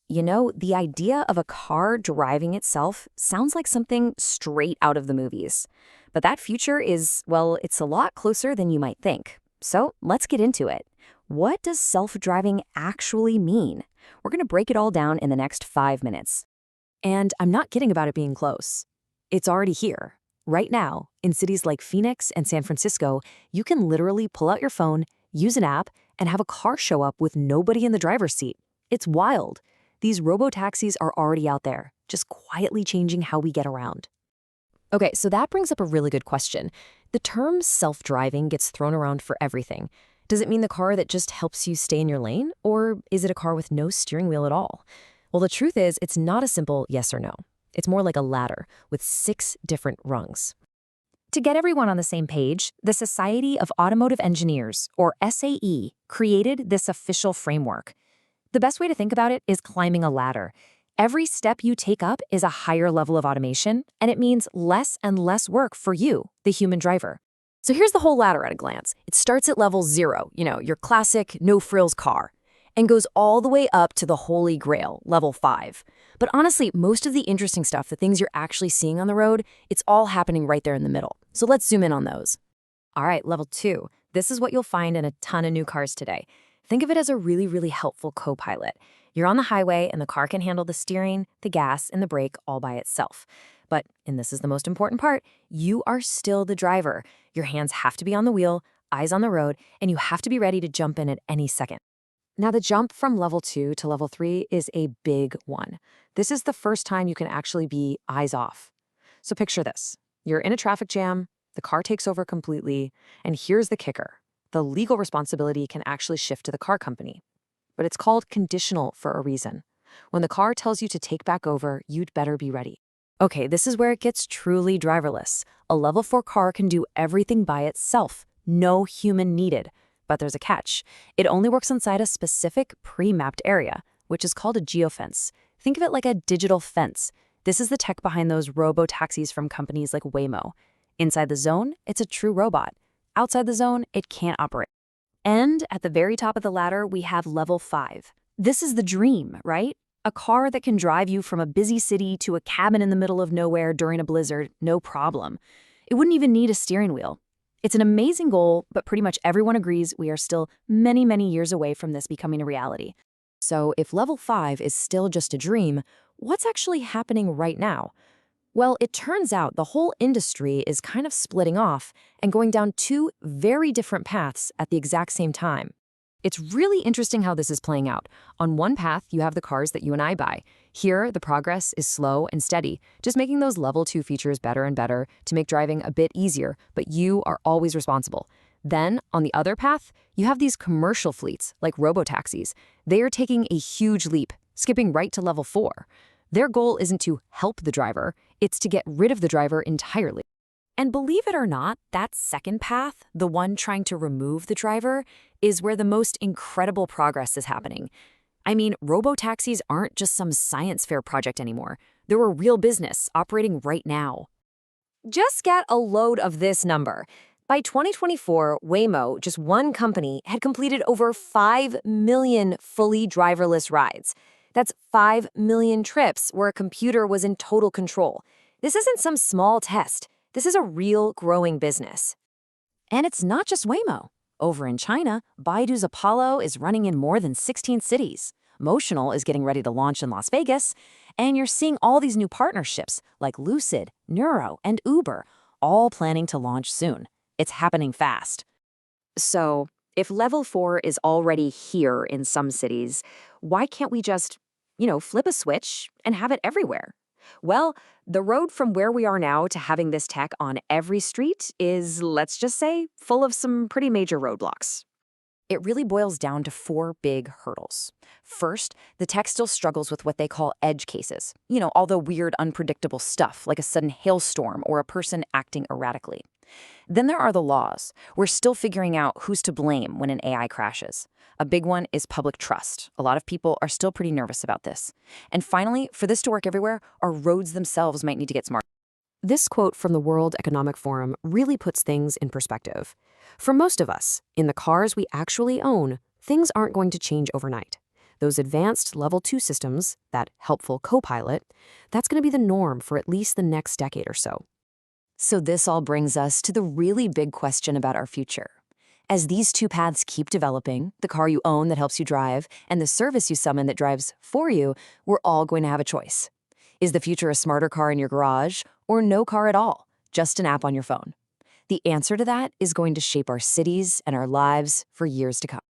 The idea of a car driving itself sounds like something straight out of the movies. But that future is, well, it's a lot closer than you might think. So let's get into it. What does self-driving actually mean? We're going to break it all down in the next 5 minutes. And I'm not kidding about it being close. It's already here. Right now, in cities like Phoenix and San Francisco, you can literally pull out your phone, use an app, and have a car show up with nobody in the driver's seat. It's wild. These robo-taxis are already out there, just quietly changing how we get around. Okay, so that brings up a really good question. The term self-driving gets thrown around for everything. Does it mean the car that just helps you stay in your lane, or is it a car with no steering wheel at all? Well, the truth is, it's not a simple yes or no. It's more like a ladder with 6 different rungs. To get everyone on the same page, the Society of Automotive Engineers, or SAE, created this official framework. The best way to think about it is climbing a ladder. Every step you take up is a higher level of automation, and it means less and less work for you, the human driver. So here's the whole ladder at a glance. It starts at level 0, your classic no-frills car, and goes all the way up to the holy grail, level 5. But honestly, most of the interesting stuff, the things you're actually seeing on the road, it's all happening right there in the middle. So let's zoom in on those. All right, level 2. This is what you'll find in a ton of new cars today. Think of it as a really, really helpful co-pilot. You're on the highway and the car can handle the steering, the gas, and the brake all by itself. But, and this is the most important part, you are still the driver. Your hands have to be on the wheel, eyes on the road, and you have to be ready to jump in at any second. Now, the jump from level 2 to level 3 is a big one. This is the first time you can actually be eyes off. So picture this. You're in a traffic jam, the car takes over completely, and here's the kicker. The legal responsibility can actually shift to the car company. But it's called conditional for a reason. When the car tells you to take back over, you'd better be ready. Okay, this is where it gets truly driverless. A level 4 car can do everything by itself. No human needed. But there's a catch. It only works inside a specific pre-mapped area, which is called a geofence. Think of it like a digital fence. This is the tech behind those robo-taxis from companies like Waymo. Inside the zone, it's a true robot. Outside the zone, it can't operate. And at the very top of the ladder, we have level 5. This is the dream, right? A car that can drive you from a busy city to a cabin in the middle of nowhere during a blizzard, no problem. It wouldn't even need a steering wheel. It's an amazing goal, but pretty much everyone agrees we are still many, many years away from this becoming a reality. So if level 5 is still just a dream, what's actually happening right now? Well, it turns out the whole industry is kind of splitting off and going down 2 very different paths at the exact same time. It's really interesting how this is playing out. On one path, you have the cars that you and I buy. Here, the progress is slow and steady, just making those level 2 features better and better to make driving a bit easier, but you are always responsible. Then, on the other path, you have these commercial fleets, like robo-taxis. They are taking a huge leap, skipping right to level 4. Their goal isn't to help the driver, it's to get rid of the driver entirely. And believe it or not, that second path, the one trying to remove the driver, is where the most incredible progress is happening. I mean, robo-taxis aren't just some science fair project anymore. They're a real business operating right now. Just get a load of this number. By 2024, Waymo, just one company, had completed over 5 million fully driverless rides. That's 5 million trips where a computer was in total control. This isn't some small test. This is a real growing business. And it's not just Waymo. Over in China, Baidu's Apollo is running in more than 16 cities. Motional is getting ready to launch in Las Vegas. And you're seeing all these new partnerships like Lucid, Neuro, and Uber, all planning to launch soon. It's happening fast. So, if level 4 is already here in some cities, why can't we just, flip a switch and have it everywhere? Well, the road from where we are now to having this tech on every street is, let's just say, full of some pretty major roadblocks. It really boils down to 4 big hurdles. First, the tech still struggles with what they call edge cases. All the weird, unpredictable stuff, like a sudden hailstorm or a person acting erratically. Then there are the laws. We're still figuring out who's to blame when an AI crashes. A big one is public trust. A lot of people are still pretty nervous about this. And finally, for this to work everywhere, our roads themselves might need to get smarter. This quote from the World Economic Forum really puts things in perspective. For most of us, in the cars we actually own, things aren't going to change overnight. Those advanced Level 2 systems, that helpful co-pilot, that's going to be the norm for at least the next decade or so. So this all brings us to the really big question about our future. As these two paths keep developing, the car you own that helps you drive and the service you summon that drives for you, we're all going to have a choice. Is the future a smarter car in your garage or no car at all, just an app on your phone? The answer to that is going to shape our cities and our lives for years to come.